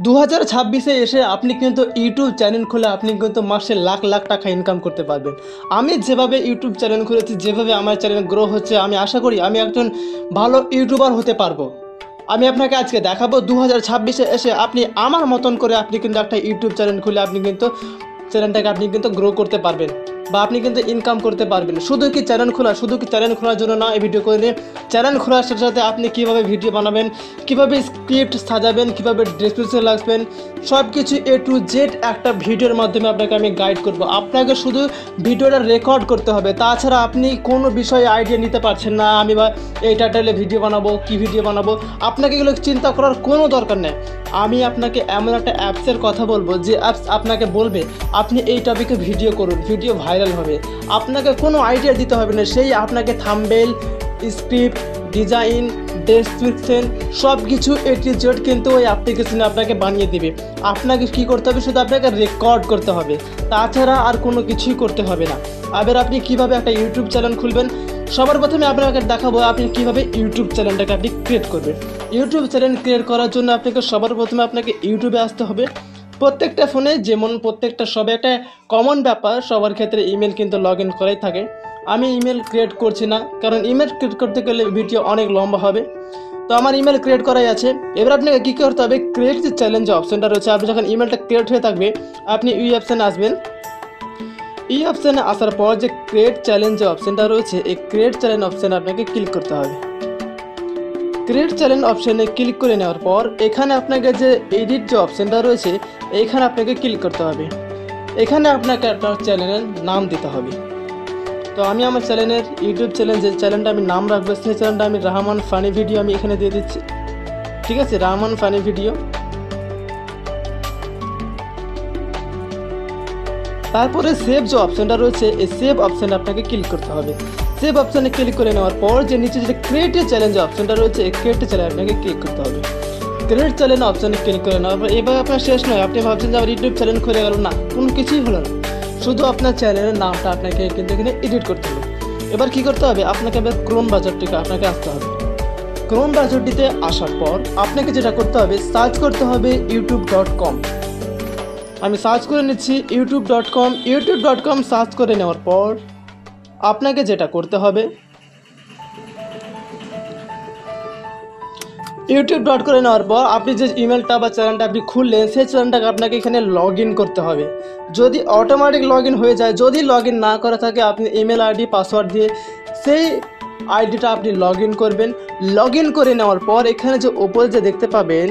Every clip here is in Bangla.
2026-এ এসে আপনি কিন্তু ইউটিউব চ্যানেল খুলে আপনি কিন্তু মাসে লাখ লাখ টাকা ইনকাম করতে পারবেন। আমি যেভাবে ইউটিউব চ্যানেল খুলেছি, যেভাবে আমার চ্যানেল গ্রো হচ্ছে, আমি আশা করি আমি একজন ভালো ইউটিউবার হতে পারবো। আমি আপনাকে আজকে দেখাবো 2026-এ এসে আপনি আমার মতন করে আপনি কিন্তু একটা ইউটিউব চ্যানেল খুলে আপনি কিন্তু চ্যানেলটাকে আপনি কিন্তু গ্রো করতে পারবেন বা আপনি কিন্তু ইনকাম করতে পারবেন। শুধু কি চ্যানেল খোলার জন্য না, এই ভিডিও করে নিয়ে চ্যানেল খোলার সাথে সাথে আপনি কীভাবে ভিডিও বানাবেন, কীভাবে স্ক্রিপ্ট সাজাবেন, কীভাবে ডেসক্রিপশন লাগবেন, সব কিছু A to Z একটা ভিডিওর মাধ্যমে আপনাকে আমি গাইড করব। আপনাকে শুধু ভিডিওটা রেকর্ড করতে হবে, তাছাড়া আপনি কোনো বিষয়ে আইডিয়া নিতে পারছেন না। আমি বা এই টাইটেলে ভিডিও বানাবো, কী ভিডিও বানাবো, আপনাকে এগুলো চিন্তা করার কোনো দরকার নেই। আমি আপনাকে এমন একটা অ্যাপসের কথা বলবো যে অ্যাপস আপনাকে বলবে আপনি এই টপিকে ভিডিও করুন, ভিডিও ভাইরাল হবে। আপনাকে কোনো আইডিয়া দিতে হবে না, সেই আপনাকে থাম্বনেল, স্ক্রিপ্ট, ডিজাইন, ডেসক্রিপশন সব কিছু A to Z কিন্তু ওই অ্যাপ্লিকেশনে আপনাকে বানিয়ে দেবে। আপনাকে কী করতে হবে, শুধু আপনাকে রেকর্ড করতে হবে, তাছাড়া আর কোনো কিছুই করতে হবে না। এবার আপনি কীভাবে একটা ইউটিউব চ্যানেল খুলবেন, সবার প্রথমে আপনাকে দেখাবো আপনি কীভাবে ইউটিউব চ্যানেলটাকে আপনি ক্রিয়েট করবেন। ইউটিউব চ্যানেল ক্রিয়েট করার জন্য আপনাকে সবার প্রথমে আপনাকে ইউটিউবে আসতে হবে। প্রত্যেকটা ফোনে যেমন প্রত্যেকটা সবে একটা কমন ব্যাপার, সবার ক্ষেত্রে ইমেল কিন্তু লগ ইন করাই থাকে। আমি ইমেল ক্রিয়েট করছি না, কারণ ইমেল ক্রিয়েট করতে গেলে ভিডিও অনেক লম্বা হবে। তো আমার ইমেল ক্রিয়েট করাই আছে। এবার আপনাকে কী করতে হবে, ক্রিয়েট যে চ্যালেঞ্জ অপশানটা রয়েছে, আপনি যখন ইমেলটা ক্রিয়েট হয়ে থাকবে আপনি এই অপশানে আসবেন। এই অপশানে আসার পর যে ক্রিয়েট চ্যালেঞ্জ যে অপশানটা রয়েছে, এই ক্রিয়েট চ্যালেঞ্জ অপশানে আপনাকে ক্লিক করতে হবে। ক্রিয়েট চ্যানেল অপশানে ক্লিক করে নেওয়ার পর এখানে আপনাকে যে এডিট যে অপশানটা রয়েছে এইখানে আপনাকে ক্লিক করতে হবে। এখানে আপনাকে একটা চ্যানেলের নাম দিতে হবে। তো আমি আমার চ্যানেলের ইউটিউব চ্যানেল যে চ্যানেলটা আমি নাম রাখবো, সেই চ্যানেলটা আমি রহমান ফানি ভিডিও আমি এখানে দিয়ে দিচ্ছি। ঠিক আছে, রহমান ফানি ভিডিও। তারপরে সেভ যে অপশানটা রয়েছে, এই সেভ অপশানে আপনাকে ক্লিক করতে হবে। সেভ অপশানে ক্লিক করে নেওয়ার পর যে নিচে যে ক্রিয়েট চ্যালেঞ্জ অপশানটা রয়েছে, এই ক্রিয়েট চ্যানেল আপনাকে ক্লিক করতে হবে। ক্রিয়েট চ্যানেল অপশানে ক্লিক করে নেওয়ার পর এবার আপনার শেষ নয়, আপনি ভাবছেন যে আমার ইউটিউব চ্যানেল খুলে গেল, না, কোনো কিছুই হলো না। শুধু আপনার চ্যানেলের নামটা আপনাকে কিন্তু এখানে এডিট করতে হবে। এবার কী করতে হবে, আপনাকে এবার ক্রোম ব্রাউজারটিকে আপনাকে আসতে হবে। ক্রোম ব্রাউজারটিতে আসার পর আপনাকে যেটা করতে হবে, সার্চ করতে হবে youtube.com। আমি সার্চ করে নিচ্ছি youtube.com। youtube.com সার্চ করে নেওয়ার পর আপনাকে যেটা করতে হবে, youtube.com করে নেওয়ার পর আপনি যে ইমেলটা বা চ্যানেলটা আপনি খুললেন, সেই চ্যানেলটাকে আপনাকে এখানে লগ ইন করতে হবে। যদি অটোমেটিক লগ ইন হয়ে যায়, যদি লগ ইন না করা থাকে, আপনি ইমেল আইডি পাসওয়ার্ড দিয়ে সেই আইডিটা আপনি লগ ইন করবেন। লগ ইন করে নেওয়ার পর এখানে যে ওপরে যে দেখতে পাবেন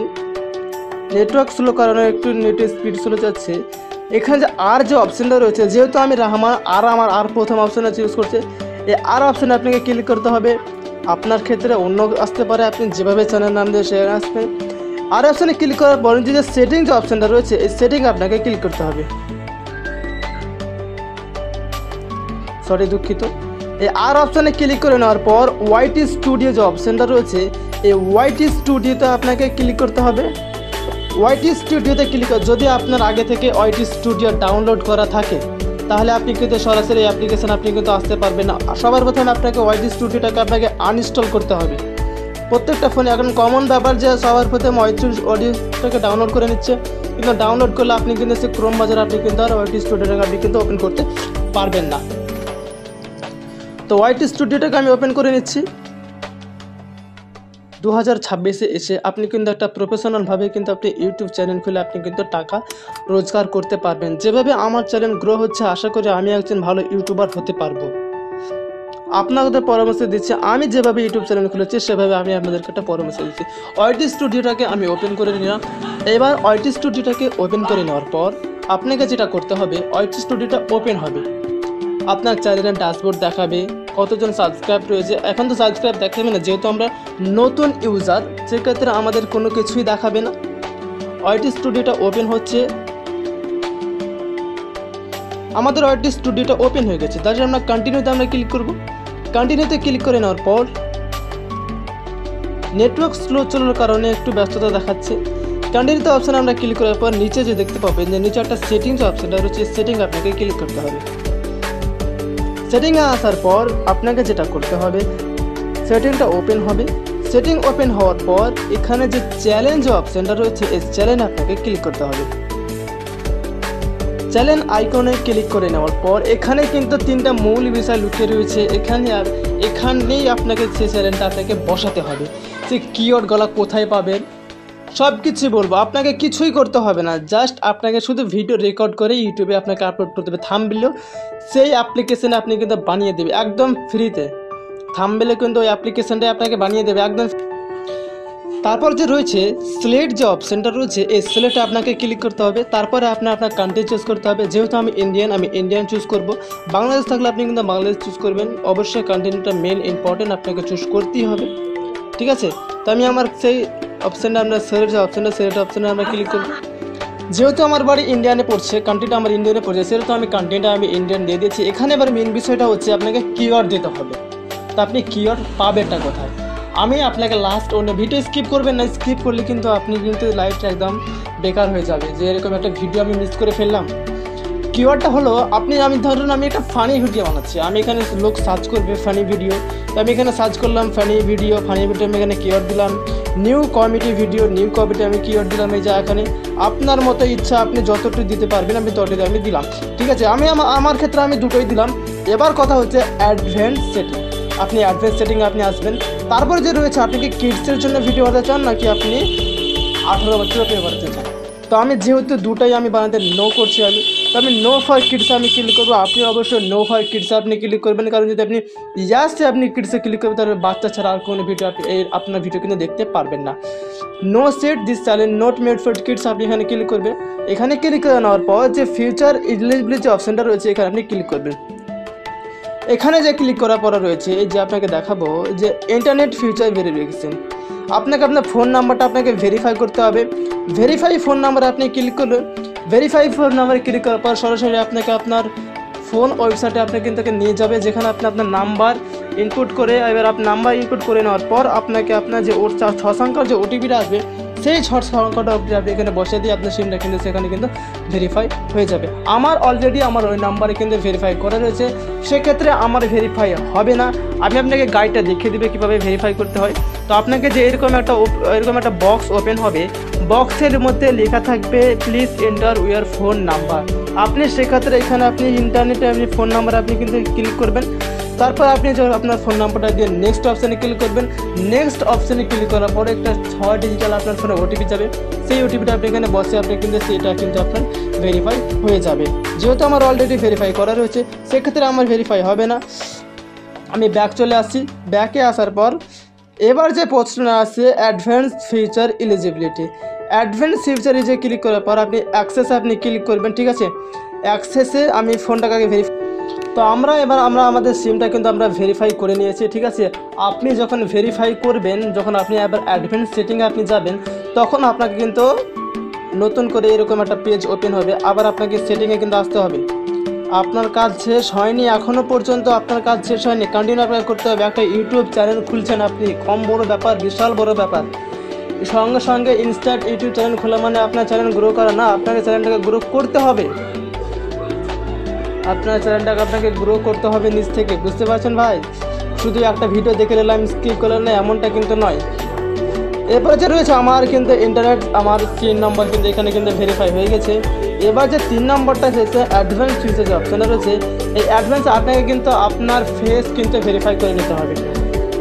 নেটওয়ার্ক স্লো কারণে একটু নেটের স্পিড স্লো যাচ্ছে, এখানে যে আর যে অপশানটা রয়েছে, যেহেতু আমি রহমান আমার প্রথম অপশানে ইউজ করছে, এই আর অপশানে আপনাকে ক্লিক করতে হবে। আপনার ক্ষেত্রে অন্য আসতে পারে, আপনি যেভাবে চ্যানেল নাম দিয়ে সেখানে আসবেন। আর অপশানে ক্লিক করার পর যে সেটিং যে অপশানটা রয়েছে, এই সেটিং আপনাকে ক্লিক করতে হবে। দুঃখিত। এই আর অপশানে ক্লিক করে নেওয়ার পর ওয়াইটি স্টুডিও যে অপশানটা রয়েছে, এই ওয়াইটি স্টুডিওতে আপনাকে ক্লিক করতে হবে। ওয়াইটি স্টুডিওতে ক্লিক করে যদি আপনার আগে থেকে ওয়াইটি স্টুডিও ডাউনলোড করা থাকে, তাহলে আপনি কিন্তু সরাসরি অ্যাপ্লিকেশন আপনি কিন্তু আসতে পারবেন না। সবার প্রথমে আপনাকে ওয়াইটি স্টুডিওটাকে আপনাকে আনইনস্টল করতে হবে। প্রত্যেকটা ফোনে এখন কমন ব্যাপার যে সবার প্রথমে ওয়াইটি অডিওটাকে ডাউনলোড করে নিচ্ছে, কিন্তু ডাউনলোড করলে আপনি কিন্তু সে ক্রোম বাজারে আপনি কিন্তু আর ওয়াইটি স্টুডিওটাকে আপনি কিন্তু ওপেন করতে পারবেন না। তো ওয়াইটি স্টুডিওটাকে আমি ওপেন করে নিচ্ছি। 2026-এ এসে আপনি কিন্তু একটা প্রফেশনালভাবে কিন্তু আপনি ইউটিউব চ্যানেল খুলে আপনি কিন্তু টাকা রোজগার করতে পারবেন। যেভাবে আমার চ্যানেল গ্রো হচ্ছে, আশা করি আমি একজন ভালো ইউটিউবার হতে পারবো। আপনাদের পরামর্শ দিচ্ছি, আমি যেভাবে ইউটিউব চ্যানেল খুলেছি সেভাবে আমি আপনাদেরকে একটা পরামর্শ দিচ্ছি। ওয়াইটি স্টুডিওটাকে আমি ওপেন করে নিলাম। এবার ওয়াইটি স্টুডিওটাকে ওপেন করে নেওয়ার পর আপনাকে যেটা করতে হবে, ওয়াইটি স্টুডিওটা ওপেন হবে, আপনার চ্যানেলের ড্যাশবোর্ড দেখাবে, কতজন সাবস্ক্রাইব রয়েছে। এখন তো সাবস্ক্রাইব দেখাবে না, যেহেতু আমরা নতুন ইউজার, সেক্ষেত্রে আমাদের কোনো কিছুই দেখাবে না। ওয়াইটি স্টুডিওটা ওপেন হচ্ছে, আমাদের ওয়াইটি স্টুডিওটা ওপেন হয়ে গেছে। তাহলে আমরা কন্টিনিউতে আমরা ক্লিক করব। কন্টিনিউতে ক্লিক করে নেওয়ার পর নেটওয়ার্ক স্লো চলার কারণে একটু ব্যস্ততা দেখাচ্ছে। কন্টিনিউতে অপশানে আমরা ক্লিক করার পর নিচে যে দেখতে পাবেন যে নিচে একটা সেটিংস অপশানটা রয়েছে, সেটিং আপনাকে ক্লিক করতে হবে। সেটিংয়ে আসার পর আপনাকে যেটা করতে হবে, সেটিংটা ওপেন হবে। সেটিং ওপেন হওয়ার পর এখানে যে চ্যালেঞ্জ অপশনটা রয়েছে এই চ্যালেঞ্জ আপনাকে ক্লিক করতে হবে। চ্যানেল আইকনে ক্লিক করে নেওয়ার পর এখানে কিন্তু তিনটা মূল বিষয় লুকিয়ে রয়েছে। এখানেই আপনাকে সেই চ্যানেলটা আপনাকে বসাতে হবে। সে কিওয়ার্ডগুলো কোথায় পাবেন সব কিছু বলবো, আপনাকে কিছুই করতে হবে না, জাস্ট আপনাকে শুধু ভিডিও রেকর্ড করে ইউটিউবে আপনাকে আপলোড করতে হবে। থাম্বনেল সেই অ্যাপ্লিকেশনে আপনি কিন্তু বানিয়ে দেবে একদম ফ্রিতে। থাম্বনেল কিন্তু ওই অ্যাপ্লিকেশনটা আপনাকে বানিয়ে দেবে একদম। তারপর যে রয়েছে সিলেক্ট যে অপশনটা রয়েছে এই সিলেক্টে আপনাকে ক্লিক করতে হবে। তারপরে আপনার কান্ট্রি চুজ করতে হবে। যেহেতু আমি ইন্ডিয়ান চুজ করব। বাংলাদেশ থাকলে আপনি কিন্তু বাংলাদেশ চুজ করবেন। অবশ্যই কান্ট্রিটা মেন ইম্পর্টেন্ট, আপনাকে চুজ করতেই হবে, ঠিক আছে। তো আমি আমার সেই অপশানটা আমরা সিলেক্ট অপশানে আমরা ক্লিক করব। যেহেতু আমার বাড়ি ইন্ডিয়ানে পড়ছে, কান্ট্রিটা আমার ইন্ডিয়ানে পড়ছে, সেহেতু আমি কান্ট্রিটা আমি ইন্ডিয়ান দিয়ে দিয়েছি। এখানে এবার মেন বিষয়টা হচ্ছে আপনাকে কিওয়ার্ড দিতে হবে। তো আপনি কিওয়ার্ড পাবেনটা কোথায়? আমি আপনাকে লাস্ট অন্য ভিডিও স্কিপ করবেন না, স্কিপ করলে কিন্তু আপনি কিন্তু লাইফটা একদম বেকার হয়ে যাবে, যে এরকম একটা ভিডিও আমি মিস করে ফেললাম। কিওয়ার্ডটা হলো আমি ধরুন আমি একটা ফানি ভিডিও বানাচ্ছি, আমি এখানে লোক সার্চ করবে ফানি ভিডিও, তো আমি এখানে সার্চ করলাম ফানি ভিডিও আমি এখানে কিওয়ার্ড দিলাম। নিউ কমেডি ভিডিও আমি কিওয়ার্ড দিলাম। এই যে এখানে আপনার মতো ইচ্ছা আপনি যতটুকু দিতে পারবেন আমি ততটুকু আমি দিলাম, ঠিক আছে। আমি আমার ক্ষেত্রে আমি দুটোই দিলাম। এবার কথা হচ্ছে অ্যাডভান্স সেটিং। আপনি অ্যাডভান্স সেটিংয়ে আপনি আসবেন। তারপরে যে রয়েছে আপনি কি কিডসের জন্য ভিডিও বানাতে চান নাকি আপনি 18 বছর আপনি বানাতে চান। তো আমি যেহেতু দুটাই আমি বানাতে নো করছি, তো আমি নো ফর কিডসে আমি ক্লিক করবো। আপনি অবশ্যই নো ফর কিডসে আপনি ক্লিক করবেন, কারণ যদি আপনি জাস্ট আপনি কিডসে ক্লিক করবেন তাহলে বাচ্চা ছাড়া আর কোনো ভিডিও আপনার ভিডিও কিন্তু দেখতে পারবেন না। No set this channel not made for kids আপনি এখানে ক্লিক করবেন। এখানে ক্লিক করে নেওয়ার পর যে ফিউচার এলিজিবিলিটি যে অপশানটা রয়েছে এখানে আপনি ক্লিক করবেন। এখানে যে ক্লিক করার পর রয়েছে এই যে আপনাকে দেখাবো যে ইন্টারনেট ফিউচার ভেরিফিকেশন। আপনাকে আপনার ফোন নাম্বারটা আপনাকে ভেরিফাই করতে হবে। ভেরিফাই ফোন নাম্বার আপনি ক্লিক করলেন। ভেরিফাই ফোন নাম্বারে ক্লিক করার পর সরাসরি আপনাকে আপনার ফোন ওয়েবসাইটে আপনাকে কিন্তু নিয়ে যাবে, যেখানে আপনি আপনার নাম্বার ইনপুট করে এবার আপনি নাম্বার ইনপুট করে নেওয়ার পর আপনাকে আপনার যে 6 সংখ্যার যে ওটিপিটা আসবে সেই 6 সংখ্যাটা আপনি এখানে বসিয়ে দিয়ে আপনার সিমটা কিন্তু সেখানে কিন্তু ভেরিফাই হয়ে যাবে। আমার অলরেডি আমার ওই নাম্বারে কিন্তু ভেরিফাই করা রয়েছে, সেক্ষেত্রে আমার ভেরিফাই হবে না। আমি আপনাকে গাইডটা দেখিয়ে দেবে কীভাবে ভেরিফাই করতে হয়। তো আপনাকে যে এরকম একটা বক্স ওপেন হবে, বক্সের মধ্যে লেখা থাকবে please enter your phone number. আপনি সেক্ষেত্রে এখানে আপনি ইন্টারনেটে আপনি ফোন নাম্বার আপনি কিন্তু ক্লিক করবেন। তারপর আপনি যখন আপনার ফোন নাম্বারটা দিয়ে নেক্সট অপশানে ক্লিক করবেন। নেক্সট অপশানে ক্লিক করার পরে একটা 6 ডিজিটাল আপনার ফোনে ওটিপি যাবে। সেই ওটিপিটা আপনি এখানে বসে আপনি কিন্তু সেটা কিন্তু আপনার ভেরিফাই হয়ে যাবে। যেহেতু আমার অলরেডি ভেরিফাই করা রয়েছে সেক্ষেত্রে আমার ভেরিফাই হবে না। আমি ব্যাক চলে আসছি। ব্যাকে আসার পর এবার যে প্রশ্নটা আছে অ্যাডভান্স ফিউচার এলিজিবিলিটি। অ্যাডভান্স ফিউচারে যে ক্লিক করার পর আপনি অ্যাক্সেসে আপনি ক্লিক করবেন, ঠিক আছে। অ্যাক্সেসে আমি ফোনটাকে ভেরিফাই, তো আমরা আমাদের সিমটা কিন্তু আমরা ভেরিফাই করে নিয়েছি, ঠিক আছে। আপনি যখন ভেরিফাই করবেন, যখন আপনি আবার অ্যাডভান্স সেটিংয়ে আপনি যাবেন, তখন আপনাকে কিন্তু নতুন করে এরকম একটা পেজ ওপেন হবে। আবার আপনাকে সেটিংয়ে কিন্তু আসতে হবে। আপনার কাজ শেষ হয়নি, এখনও পর্যন্ত আপনার কাজ শেষ হয়নি, কন্টিনিউ আপনাকে করতে হবে। একটা ইউটিউব চ্যানেল খুলছেন আপনি, কম বড় ব্যাপার, বিশাল বড় ব্যাপার। সঙ্গে সঙ্গে ইনস্ট্যান্ট ইউটিউব চ্যানেল খোলা মানে আপনার চ্যানেল গ্রো করা না, আপনাকে চ্যানেলটাকে গ্রো করতে হবে। আপনার চ্যানেলটাকে আপনাকে গ্রো করতে হবে নিজ থেকে, বুঝতে পারছেন ভাই। শুধু একটা ভিডিও দেখে নিলাম স্কিপ করলাম না, এমনটা কিন্তু নয়। এরপরে যে রয়েছে আমার কিন্তু ইন্টারনেট আমার 3 নম্বর কিন্তু এখানে কিন্তু ভেরিফাই হয়ে গেছে। এবার যে 3 নম্বরটা হচ্ছে অ্যাডভান্স ফিচার যে অপশানটা রয়েছে, এই অ্যাডভান্স আপনাকে কিন্তু আপনার ফেস কিন্তু ভেরিফাই করে নিতে হবে,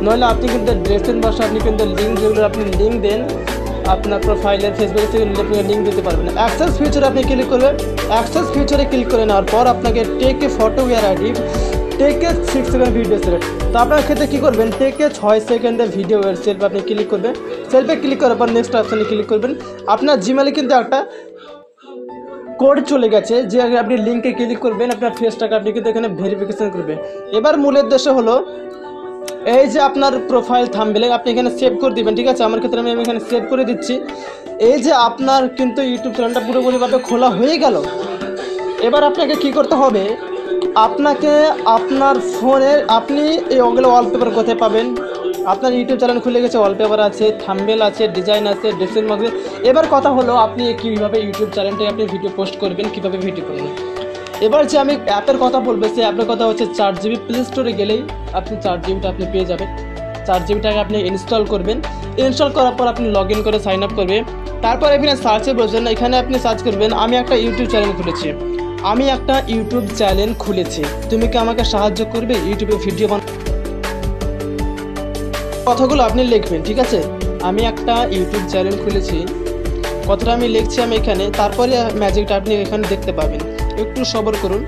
নইলে আপনি কিন্তু ড্রেসের বসে আপনি কিন্তু লিঙ্ক যেগুলো আপনি লিঙ্ক দেন আপনার প্রোফাইলের ফেসবুকে থেকে লিঙ্ক দিতে পারবেন। অ্যাক্সেস ফিচারে আপনি ক্লিক করবেন। অ্যাক্সেস ফিচারে ক্লিক করে নেওয়ার পর আপনাকে take a photo with your ID, take a 6 second video select. তো আপনার ক্ষেত্রে কী করবেন, টেক এ 6 সেকেন্ডের ভিডিও সেলফে আপনি ক্লিক করবেন। সেলফে ক্লিক করার পর নেক্সট অপশানে ক্লিক করবেন। আপনার জিমেলে কিন্তু একটা কোড চলে গেছে, যে আপনি লিঙ্কে ক্লিক করবেন আপনার ফেসটাকে আপনি কিন্তু এখানে ভেরিফিকেশন করবেন। এবার মূল উদ্দেশ্য হলো এই যে আপনার প্রোফাইল থাম্বনেল আপনি এখানে সেভ করে দিবেন, ঠিক আছে। আমার ক্ষেত্রে আমি এখানে সেভ করে দিচ্ছি। এই যে আপনার কিন্তু ইউটিউব চ্যানেলটা পুরোপুরিভাবে খোলা হয়ে গেল। এবার আপনাকে কি করতে হবে, আপনাকে আপনার ফোনের আপনি এই ওগুলো ওয়ালপেপার কোথায় পাবেন। আপনার ইউটিউব চ্যানেল খুলে গেছে, ওয়ালপেপার আছে, থাম্বনেল আছে, ডিজাইন আছে, ডেসক্রিপশন বক্সে। এবার কথা হলো আপনি কীভাবে ইউটিউব চ্যানেলটায় আপনি ভিডিও পোস্ট করবেন, কীভাবে ভিডিও করবেন। এবার যে আমি অ্যাপের কথা বলবো সেই অ্যাপের কথা হচ্ছে 4GB। প্লে স্টোরে গেলেই আপনি 4GBটা আপনি পেয়ে যাবেন। 4 GB আপনি ইনস্টল করবেন। ইনস্টল করার পর আপনি লগ ইন করে সাইন আপ করবে। তারপর এখানে সার্চে বসবেন, এখানে আপনি সার্চ করবেন আমি একটা ইউটিউব চ্যানেল খুলেছি, তুমি কি আমাকে সাহায্য করবে ইউটিউবে ভিডিও কথাগুলো আপনি লিখবেন, ঠিক আছে। আমি একটা ইউটিউব চ্যানেল খুলেছি, কথাটা আমি লিখছি আমি এখানে, তারপরে ম্যাজিকটা আপনি এখানে দেখতে পাবেন। একটু সবর করুন।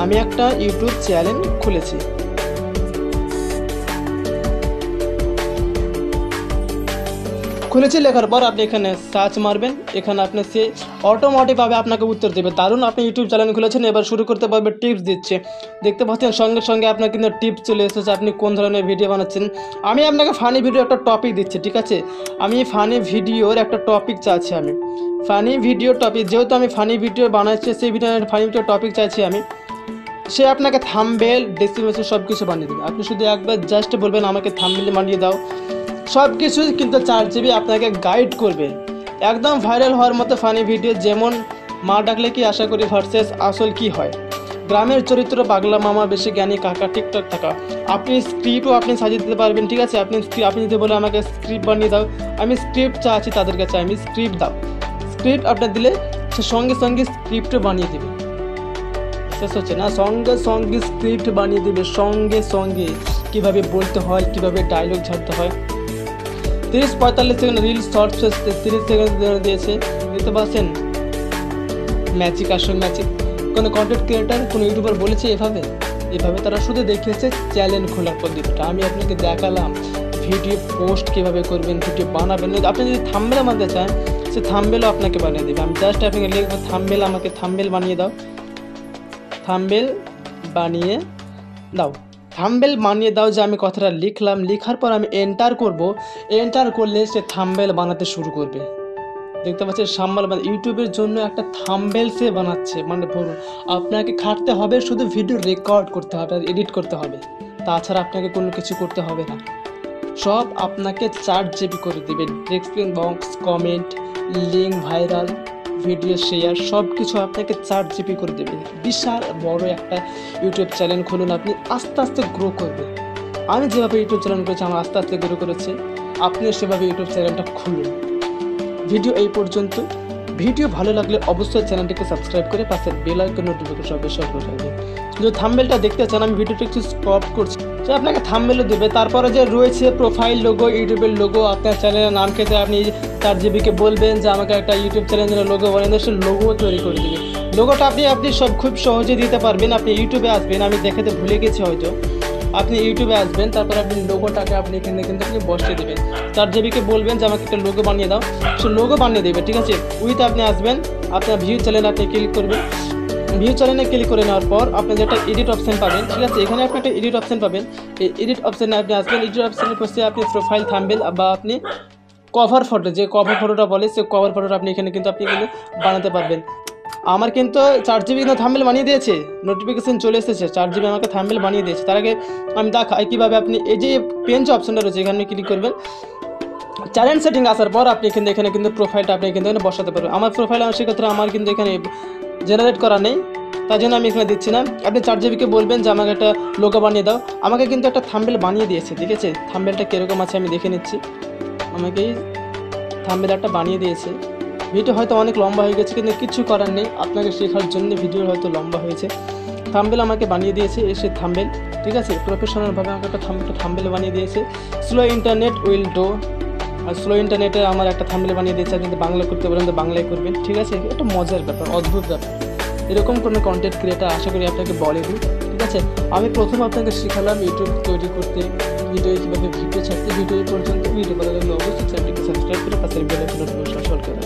আমি একটা ইউটিউব চ্যানেল খুলেছি, লেখার পর আপনি এখানে সার্চ মারবেন, এখানে আপনি সে অটোমেটিকভাবে আপনাকে উত্তর দেবে। দারুণ, আপনি ইউটিউব চ্যানেল খুলেছেন, এবার শুরু করতে পারবে। টিপস দিচ্ছে, দেখতে পাচ্ছেন সঙ্গে সঙ্গে আপনার কিন্তু টিপস চলে এসেছে, আপনি কোন ধরনের ভিডিও বানাচ্ছেন। আমি আপনাকে ফানি ভিডিও একটা টপিক দিচ্ছি, ঠিক আছে। আমি ফানি ভিডিওর একটা টপিক চাচ্ছি, আমি ফানি ভিডিও টপিক, যেহেতু আমি ফানি ভিডিও বানাচ্ছি, সেই ফানি ভিডিও টপিক চাইছি আমি। সে আপনাকে থাম্বনেল, ডেসক্রিপশন সব কিছু বানিয়ে দেবে। আপনি শুধু একবার জাস্ট বলবেন আমাকে থাম্বনেল বানিয়ে দাও, সব কিছুই কিন্তু 4 GB আপনাকে গাইড করবে। একদম ভাইরাল হওয়ার মতো ফানি ভিডিও, যেমন মা ডাকলে কি আশা করি ভার্সেস আসল কি হয়, গ্রামের চরিত্র, পাগলা মামা, বেশি জ্ঞানী কাকা, টিকটক থাকা। আপনি স্ক্রিপ্টও আপনি সাজিয়ে দিতে পারবেন, ঠিক আছে। আপনি যদি বলে আমাকে স্ক্রিপ্ট বানিয়ে দাও, আমি স্ক্রিপ্ট চাচ্ছি তাদের কাছে, আমি স্ক্রিপ্ট দাও। স্ক্রিপ্ট আপনার দিলে সে সঙ্গে সঙ্গে স্ক্রিপ্টও বানিয়ে দেবে। শেষ হচ্ছে না, সঙ্গে সঙ্গে স্ক্রিপ্ট বানিয়ে দেবে, সঙ্গে সঙ্গে কীভাবে বলতে হয়, কীভাবে ডায়লগ ছাড়তে হয়। 30-45 সেকেন্ড রিল, শর্টস 30 সেকেন্ড দিয়েছে, দেখতে পাচ্ছেন। ম্যাজিক, আসল ম্যাজিক। কোনো কন্টেন্ট ক্রিয়েটার, কোনো ইউটিউবার বলেছে এভাবে তারা শুধু দেখিয়েছে চ্যানেল খোলার পদ্ধতিটা। আমি আপনাকে দেখালাম ভিডিও পোস্ট কীভাবে করবেন, ভিডিও বানাবেন। আপনি যদি থাম্বনেল বানাতে চান, সে থাম্বনেলও আপনাকে বানিয়ে দেবে। আমি জাস্ট আপনাকে লিখবো থাম্বনেল, আমাকে থাম্বনেল বানিয়ে দাও, থাম্বনেল বানিয়ে দাও, থাম্বনেল বানিয়ে দাও। যে আমি কথাটা লিখলাম, লেখার পর আমি এন্টার করব, এন্টার করলে সে থাম্বনেল বানাতে শুরু করবে। দেখতে পাচ্ছেন সাম্বাল, ইউটিউবের জন্য একটা থাম্বনেল সে বানাচ্ছে। মানে বলুন, আপনাকে খাটতে হবে, শুধু ভিডিও রেকর্ড করতে হবে, এডিট করতে হবে, তাছাড়া আপনাকে কোনো কিছু করতে হবে না। সব আপনাকে 4 GB করে দেবে। Description box, comment, link, viral video share, সব কিছু আপনাকে 4 GB করে দেবে। বিশাল বড় একটা ইউটিউব চ্যানেল খুলুন, আপনি আস্তে আস্তে গ্রো করবে। আমি যেভাবে ইউটিউব চ্যানেল করেছি, আমার আস্তে আস্তে গ্রো করেছে, আপনিও সেভাবে ইউটিউব চ্যানেলটা খুলুন। ভিডিও এই পর্যন্ত। ভিডিও ভালো লাগলে অবশ্যই চ্যানেলটিকে সাবস্ক্রাইব করে পাশের বেল আইকন নোটিফিকেশন অবশ্যই করে রাখবেন। যদি থাম্বনেলটা দেখতে চান, আমি ভিডিওটা একটু স্টপ করছি, সে আপনাকে থাম্বনেলও দেবে। তারপরে যে রয়েছে প্রোফাইল লোগো, ইউটিউবের লোগো, আপনার চ্যানেলের নাম খেতে আপনি 4 GBকে বলবেন যে আমাকে একটা ইউটিউব চ্যানেলের লোগো বানিয়ে সে লোগো তৈরি করে দেবে। লোগোটা আপনি সব খুব সহজে দিতে পারবেন। আপনি ইউটিউবে আসবেন, আমি দেখাতে ভুলে গেছি হয়তো, আপনি ইউটিউবে আসবেন, তারপর আপনি লোগোটাকে আপনি এখানে কিন্তু আপনি বসিয়ে দেবেন। 4 GBকে বলবেন যে আমাকে একটা লোগো বানিয়ে দাও, সে লোগো বানিয়ে দেবে, ঠিক আছে। উইথ আপনি আসবেন, আপনার ভিউ চ্যানেল আপনি ক্লিক করবেন। ভিউ চ্যানেলে ক্লিক করে নেওয়ার পর আপনি যেটা এডিট অপশন পাবেন, ঠিক আছে। এখানে আপনি একটা এডিট অপশন পাবেন, এই এডিট অপশানে আপনি আসবেন। এডিট অপশানের পাশে আপনি প্রোফাইল, থাম্বনেল বা আপনি কভার ফটো, যে কভার ফটোটা বলে সে কভার ফটোটা আপনি এখানে কিন্তু বানাতে পারবেন। আমার কিন্তু 4 GB কিন্তু থাম্বনেল বানিয়ে দিয়েছে, নোটিফিকেশন চলে এসেছে, 4 GB আমাকে থাম্বনেল বানিয়ে দিয়েছে। তার আগে আমি দেখাই কীভাবে আপনি এই যে পেন যে অপশনটা রয়েছে এখানে ক্লিক করবেন। চ্যানেল সেটিং আসার পর আপনি এখানে কিন্তু প্রোফাইলটা আপনি কিন্তু এখানে বসাতে পারবেন। আমার প্রোফাইল সেক্ষেত্রে আমার কিন্তু এখানে জেনারেট করা নেই, তার জন্য আমি এখানে দিচ্ছি না। আপনি 4 GBকে বলবেন যে আমাকে একটা লোগো বানিয়ে দাও, আমাকে কিন্তু একটা থাম্বনেল বানিয়ে দিয়েছে, ঠিক আছে। থাম্বনেলটা কীরকম আছে আমি দেখে নিচ্ছি। আমাকে থাম্বনেল একটা বানিয়ে দিয়েছে। ভিডিও হয়তো অনেক লম্বা হয়ে গেছে, কিন্তু কিছু করার নেই, আপনাকে শেখার জন্য ভিডিও হয়তো লম্বা হয়েছে। থাম্বনেল আমাকে বানিয়ে দিয়েছে, এসে থাম্বনেল, ঠিক আছে, প্রফেশনালভাবে আমাকে একটা থাম্বনেল বানিয়ে দিয়েছে। স্লো ইন্টারনেট উইল ডো, আর স্লো ইন্টারনেটে আমার একটা থাম্বনেল বানিয়ে দিয়েছে। আপনি বাংলা করতে বলেন তো বাংলায় করবেন, ঠিক আছে। এটা মজার ব্যাপার, অদ্ভুত ব্যাপার। এরকম কোনো কন্টেন্ট ক্রিয়েটার আশা করি আপনাকে বলেনি, ঠিক আছে। আমি প্রথম আপনাকে শেখালাম ইউটিউব তৈরি করতে, ভিডিও কীভাবে ভিডিও ছাড়তে। ভিডিও পর্যন্ত, ভিডিও ভালো লাগলে অবশ্যই চ্যানেলটিকে সাবস্ক্রাইব করে পাশের বেল আইকন নোটিফিকেশন অন করে